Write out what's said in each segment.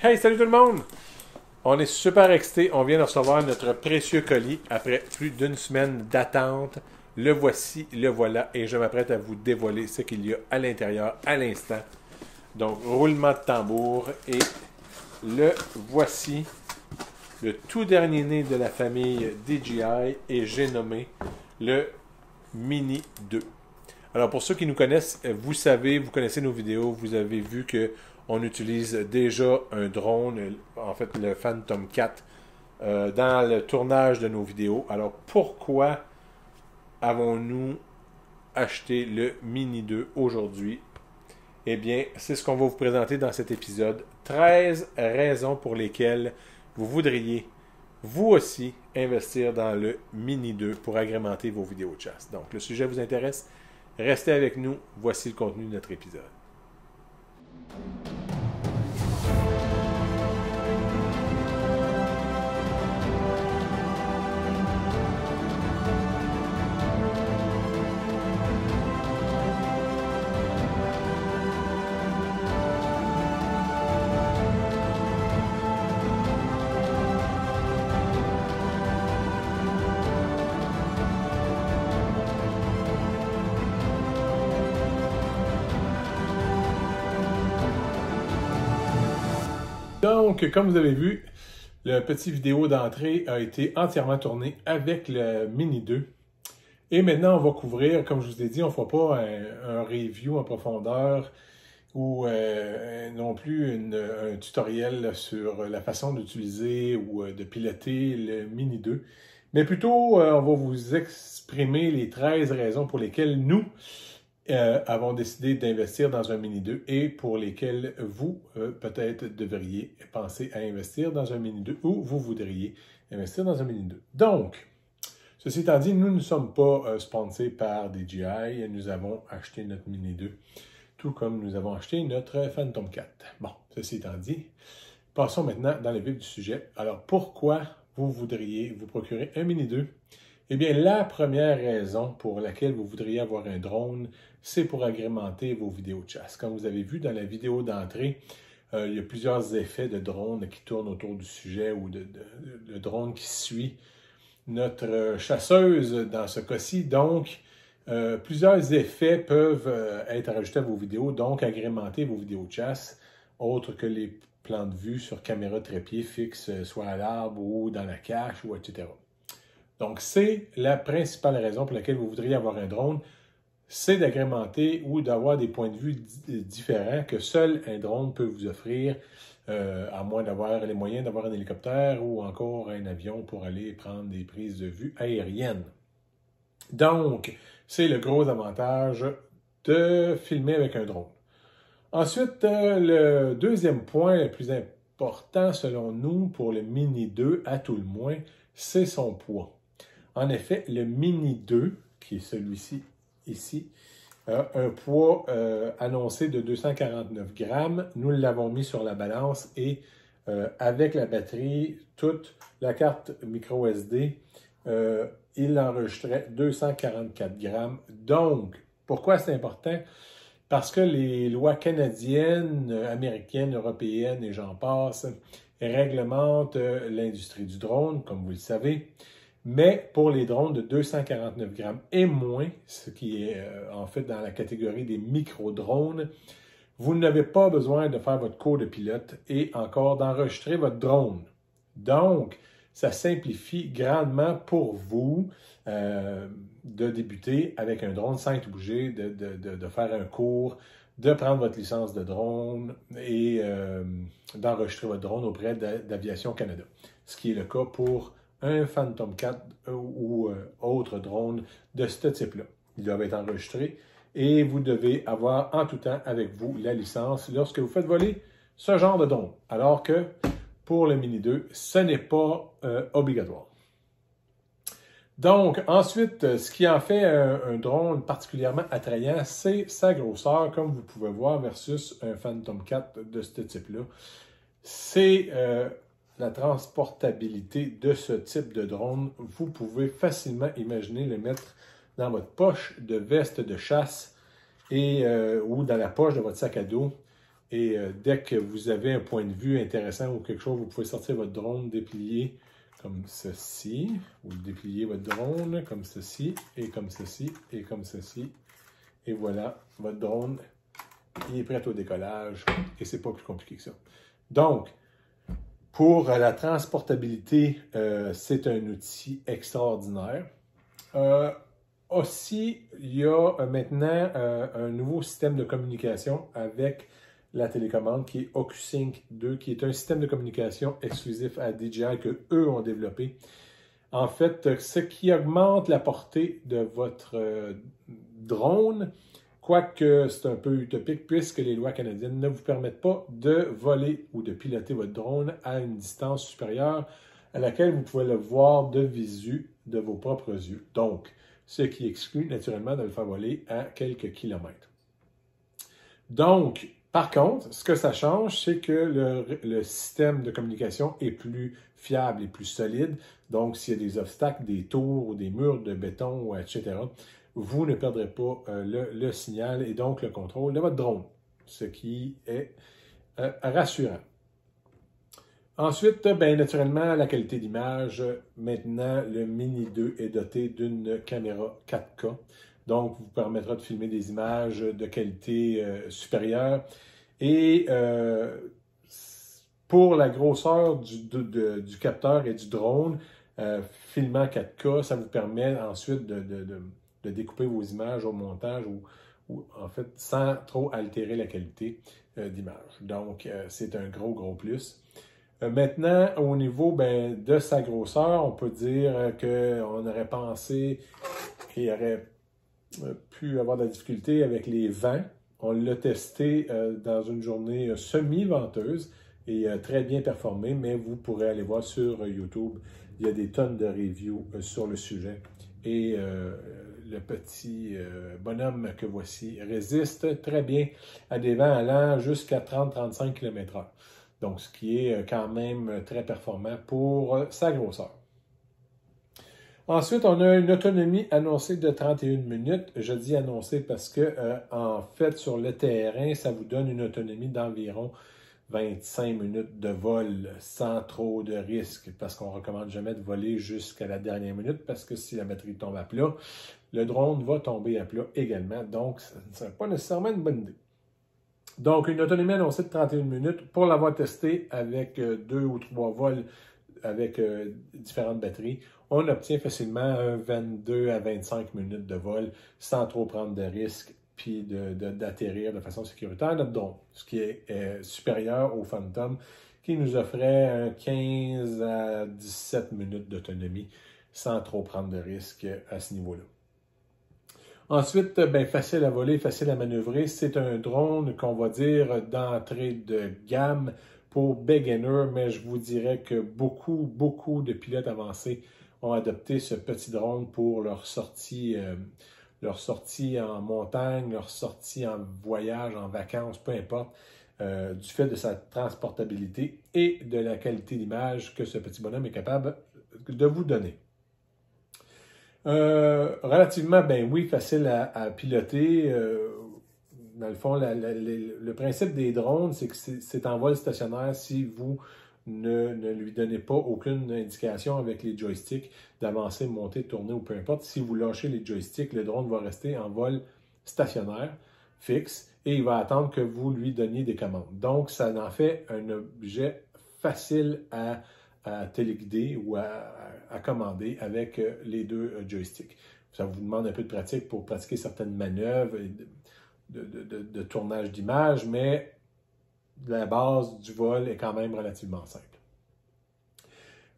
Hey, salut tout le monde! On est super excités. On vient de recevoir notre précieux colis après plus d'une semaine d'attente. Le voici, le voilà, et je m'apprête à vous dévoiler ce qu'il y a à l'intérieur à l'instant. Donc, roulement de tambour, et le voici, le tout dernier né de la famille DJI, et j'ai nommé le Mini 2. Alors, pour ceux qui nous connaissent, vous savez, vous connaissez nos vidéos, vous avez vu que on utilise déjà un drone, en fait le Phantom 4, dans le tournage de nos vidéos. Alors, pourquoi avons-nous acheté le Mini 2 aujourd'hui? Eh bien, c'est ce qu'on va vous présenter dans cet épisode. 13 raisons pour lesquelles vous voudriez, vous aussi, investir dans le Mini 2 pour agrémenter vos vidéos de chasse. Donc, le sujet vous intéresse? Restez avec nous. Voici le contenu de notre épisode. Donc, comme vous avez vu, le petit vidéo d'entrée a été entièrement tourné avec le Mini 2. Et maintenant, on va couvrir, comme je vous ai dit, on ne fera pas un review en profondeur ou non plus un tutoriel sur la façon d'utiliser ou de piloter le Mini 2. Mais plutôt, on va vous exprimer les 13 raisons pour lesquelles nous avons décidé d'investir dans un Mini 2 et pour lesquels vous, peut-être, devriez penser à investir dans un Mini 2 ou vous voudriez investir dans un Mini 2. Donc, ceci étant dit, nous ne sommes pas sponsors par DJI. Nous avons acheté notre Mini 2, tout comme nous avons acheté notre Phantom 4. Bon, ceci étant dit, passons maintenant dans le vif du sujet. Alors, pourquoi vous voudriez vous procurer un Mini 2? Eh bien, la première raison pour laquelle vous voudriez avoir un drone, c'est pour agrémenter vos vidéos de chasse. Comme vous avez vu dans la vidéo d'entrée, il y a plusieurs effets de drone qui tournent autour du sujet ou de drone qui suit notre chasseuse dans ce cas-ci. Donc, plusieurs effets peuvent être rajoutés à vos vidéos, donc agrémenter vos vidéos de chasse, autres que les plans de vue sur caméra trépied fixe, soit à l'arbre ou dans la cache, ou etc. Donc, c'est la principale raison pour laquelle vous voudriez avoir un drone, c'est d'agrémenter ou d'avoir des points de vue différents que seul un drone peut vous offrir, à moins d'avoir les moyens d'avoir un hélicoptère ou encore un avion pour aller prendre des prises de vue aériennes. Donc, c'est le gros avantage de filmer avec un drone. Ensuite, le deuxième point le plus important selon nous pour le Mini 2, à tout le moins, c'est son poids. En effet, le Mini 2, qui est celui-ci ici, a un poids annoncé de 249 grammes. Nous l'avons mis sur la balance et avec la batterie, toute la carte micro SD, il enregistrait 244 grammes. Donc, pourquoi c'est important? Parce que les lois canadiennes, américaines, européennes et j'en passe réglementent l'industrie du drone, comme vous le savez. Mais pour les drones de 249 grammes et moins, ce qui est en fait dans la catégorie des micro-drones, vous n'avez pas besoin de faire votre cours de pilote et encore d'enregistrer votre drone. Donc, ça simplifie grandement pour vous de débuter avec un drone sans être obligé de faire un cours, de prendre votre licence de drone et d'enregistrer votre drone auprès d'Aviation Canada. Ce qui est le cas pour un Phantom 4 ou autre drone de ce type-là. Ils doivent être enregistrés et vous devez avoir en tout temps avec vous la licence lorsque vous faites voler ce genre de drone. Alors que pour le Mini 2, ce n'est pas obligatoire. Donc, ensuite, ce qui en fait un drone particulièrement attrayant, c'est sa grosseur, comme vous pouvez voir, versus un Phantom 4 de ce type-là. C'est la transportabilité de ce type de drone. Vous pouvez facilement imaginer le mettre dans votre poche de veste de chasse et, ou dans la poche de votre sac à dos Et dès que vous avez un point de vue intéressant ou quelque chose, vous pouvez sortir votre drone, déplier comme ceci. Vous dépliez votre drone comme ceci, et comme ceci, et comme ceci. Et voilà, votre drone, il est prêt au décollage. Et c'est pas plus compliqué que ça. Donc, pour la transportabilité, c'est un outil extraordinaire. Aussi, il y a maintenant un nouveau système de communication avec la télécommande qui est OcuSync 2, qui est un système de communication exclusif à DJI que eux ont développé. En fait, ce qui augmente la portée de votre drone, quoique c'est un peu utopique puisque les lois canadiennes ne vous permettent pas de voler ou de piloter votre drone à une distance supérieure à laquelle vous pouvez le voir de visu de vos propres yeux. Donc, ce qui exclut naturellement de le faire voler à quelques kilomètres. Donc, par contre, ce que ça change, c'est que le système de communication est plus fiable et plus solide. Donc, s'il y a des obstacles, des tours ou des murs de béton, etc., vous ne perdrez pas le signal et donc le contrôle de votre drone, ce qui est rassurant. Ensuite, bien, naturellement, la qualité d'image. Maintenant, le Mini 2 est doté d'une caméra 4K. Donc, vous permettra de filmer des images de qualité supérieure. Et pour la grosseur du capteur et du drone, filmant 4K, ça vous permet ensuite de découper vos images au montage ou en fait, sans trop altérer la qualité d'image. Donc, c'est un gros plus. Maintenant, au niveau de sa grosseur, on peut dire qu'on aurait pensé qu'il aurait pu avoir de la difficulté avec les vents. On l'a testé dans une journée semi-venteuse et très bien performé, mais vous pourrez aller voir sur YouTube. Il y a des tonnes de reviews sur le sujet. Et le petit bonhomme que voici résiste très bien à des vents allant jusqu'à 30-35 km/h. Donc, ce qui est quand même très performant pour sa grosseur. Ensuite, on a une autonomie annoncée de 31 minutes. Je dis annoncée parce que, en fait, sur le terrain, ça vous donne une autonomie d'environ 25 minutes de vol sans trop de risques, parce qu'on ne recommande jamais de voler jusqu'à la dernière minute, parce que si la batterie tombe à plat, le drone va tomber à plat également. Donc, ce ne serait pas nécessairement une bonne idée. Donc, une autonomie annoncée de 31 minutes. Pour l'avoir testé avec 2 ou 3 vols avec différentes batteries, on obtient facilement 22 à 25 minutes de vol sans trop prendre de risques puis d'atterrir de façon sécuritaire notre drone, ce qui est supérieur au Phantom qui nous offrait 15 à 17 minutes d'autonomie sans trop prendre de risques à ce niveau-là. Ensuite, facile à voler, facile à manœuvrer. C'est un drone qu'on va dire d'entrée de gamme pour beginner, mais je vous dirais que beaucoup de pilotes avancés ont adopté ce petit drone pour leur sortie en montagne, leur sortie en voyage, en vacances, peu importe, du fait de sa transportabilité et de la qualité d'image que ce petit bonhomme est capable de vous donner. Relativement, oui, facile à piloter. Dans le fond, le principe des drones, c'est que c'est en vol stationnaire si vous ne lui donnez pas aucune indication avec les joysticks d'avancer, de monter, de tourner ou peu importe. Si vous lâchez les joysticks, le drone va rester en vol stationnaire, fixe, et il va attendre que vous lui donniez des commandes. Donc, ça en fait un objet facile à téléguider ou à commander avec les deux joysticks. Ça vous demande un peu de pratique pour pratiquer certaines manœuvres de tournage d'image, mais la base du vol est quand même relativement simple.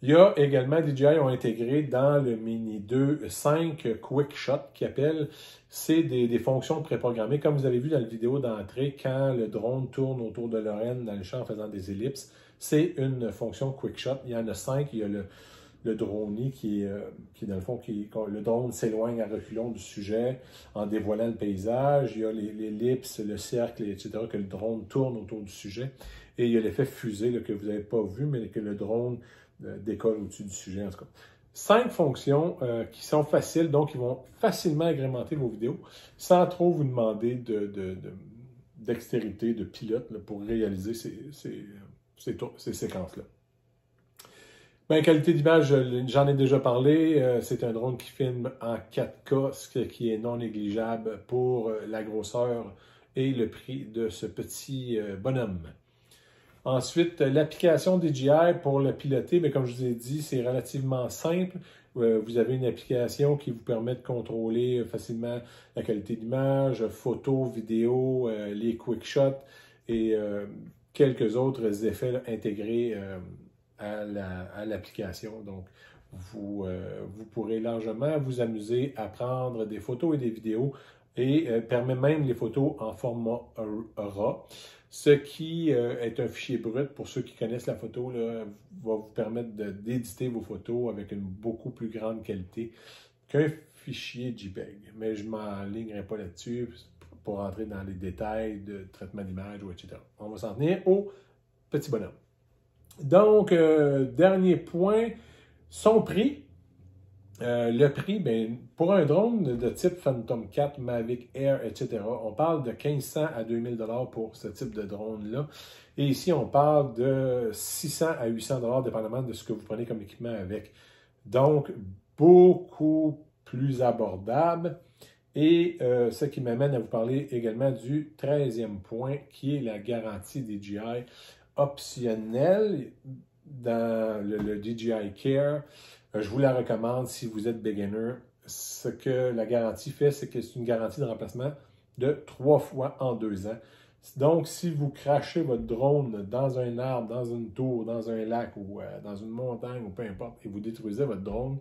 Il y a également, DJI ont intégré dans le Mini 2 5 Quick Shot qui appellent, c'est des fonctions préprogrammées. Comme vous avez vu dans la vidéo d'entrée, quand le drone tourne autour de l'oreille dans le champ en faisant des ellipses, c'est une fonction Quick Shot. Il y en a 5. Il y a le drone qui dans le fond, le drone s'éloigne à reculons du sujet en dévoilant le paysage. Il y a l'ellipse, le cercle, etc., que le drone tourne autour du sujet. Et il y a l'effet fusée là, que vous n'avez pas vu, mais que le drone décolle au-dessus du sujet, en tout cas. 5 fonctions qui sont faciles, donc ils vont facilement agrémenter vos vidéos sans trop vous demander dextérité de pilote là, pour réaliser ces séquences-là. Ben, qualité d'image, j'en ai déjà parlé. C'est un drone qui filme en 4K, ce qui est non négligeable pour la grosseur et le prix de ce petit bonhomme. Ensuite, l'application DJI pour le piloter, bien, comme je vous ai dit, c'est relativement simple. Vous avez une application qui vous permet de contrôler facilement la qualité d'image, photos, vidéos, les quick shots et quelques autres effets là, intégrés à l'application. Donc, vous pourrez largement vous amuser à prendre des photos et des vidéos et permet même les photos en format RAW, ce qui est un fichier brut. Pour ceux qui connaissent la photo, là, va vous permettre d'éditer vos photos avec une beaucoup plus grande qualité qu'un fichier JPEG. Mais je ne m'enlignerai pas là-dessus pour entrer dans les détails de traitement d'image, etc. On va s'en tenir au petit bonhomme. Donc, dernier point, son prix. Le prix, bien, pour un drone de type Phantom 4, Mavic Air, etc., on parle de 1500 à 2000 $ pour ce type de drone-là. Et ici, on parle de 600 à 800 $, dépendamment de ce que vous prenez comme équipement avec. Donc, beaucoup plus abordable. Et ce qui m'amène à vous parler également du 13e point, qui est la garantie DJI optionnelle dans le DJI Care. Je vous la recommande si vous êtes beginner. Ce que la garantie fait, c'est que c'est une garantie de remplacement de 3 fois en 2 ans. Donc, si vous crachez votre drone dans un arbre, dans une tour, dans un lac ou dans une montagne ou peu importe, et vous détruisez votre drone,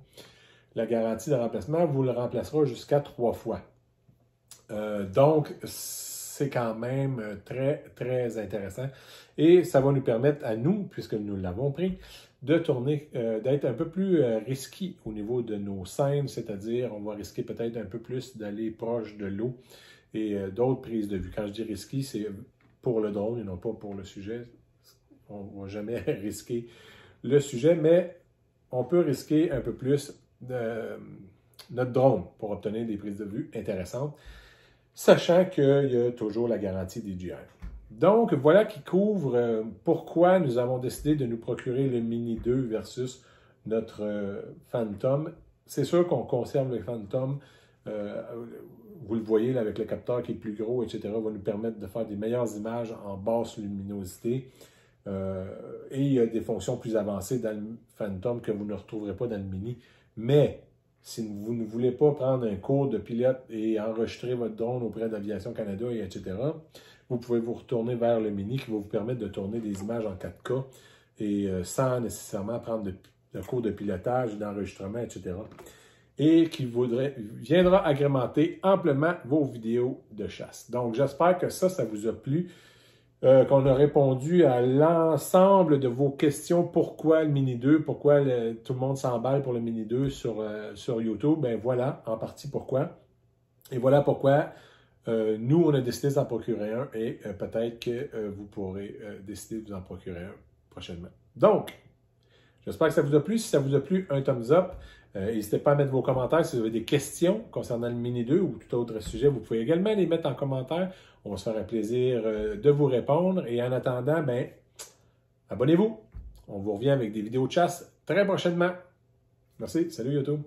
la garantie de remplacement vous le remplacera jusqu'à 3 fois. Donc, c'est quand même très, très intéressant. Et ça va nous permettre à nous, puisque nous l'avons pris, de tourner, d'être un peu plus risqué au niveau de nos scènes, c'est-à-dire on va risquer peut-être un peu plus d'aller proche de l'eau et d'autres prises de vue. Quand je dis risqué, c'est pour le drone et non pas pour le sujet. On ne va jamais risquer le sujet, mais on peut risquer un peu plus notre drone pour obtenir des prises de vue intéressantes, sachant qu'il y a toujours la garantie DJI. Donc, voilà qui couvre pourquoi nous avons décidé de nous procurer le Mini 2 versus notre Phantom. C'est sûr qu'on conserve le Phantom, vous le voyez là, avec le capteur qui est plus gros, etc., va nous permettre de faire des meilleures images en basse luminosité. Et il y a des fonctions plus avancées dans le Phantom que vous ne retrouverez pas dans le Mini. Mais, si vous ne voulez pas prendre un cours de pilote et enregistrer votre drone auprès d'Aviation Canada, etc., vous pouvez vous retourner vers le Mini qui va vous permettre de tourner des images en 4K et sans nécessairement prendre de cours de pilotage, d'enregistrement, etc. Et qui viendra agrémenter amplement vos vidéos de chasse. Donc, j'espère que ça vous a plu, qu'on a répondu à l'ensemble de vos questions. Pourquoi le Mini 2? Pourquoi tout le monde s'emballe pour le Mini 2 sur YouTube? Ben voilà, en partie pourquoi. Et voilà pourquoi nous, on a décidé d'en procurer un et peut-être que vous pourrez décider de vous en procurer un prochainement. Donc, j'espère que ça vous a plu. Si ça vous a plu, un thumbs up. N'hésitez pas à mettre vos commentaires si vous avez des questions concernant le Mini 2 ou tout autre sujet. Vous pouvez également les mettre en commentaire. On va se faire un plaisir de vous répondre. Et en attendant, ben, abonnez-vous. On vous revient avec des vidéos de chasse très prochainement. Merci. Salut YouTube.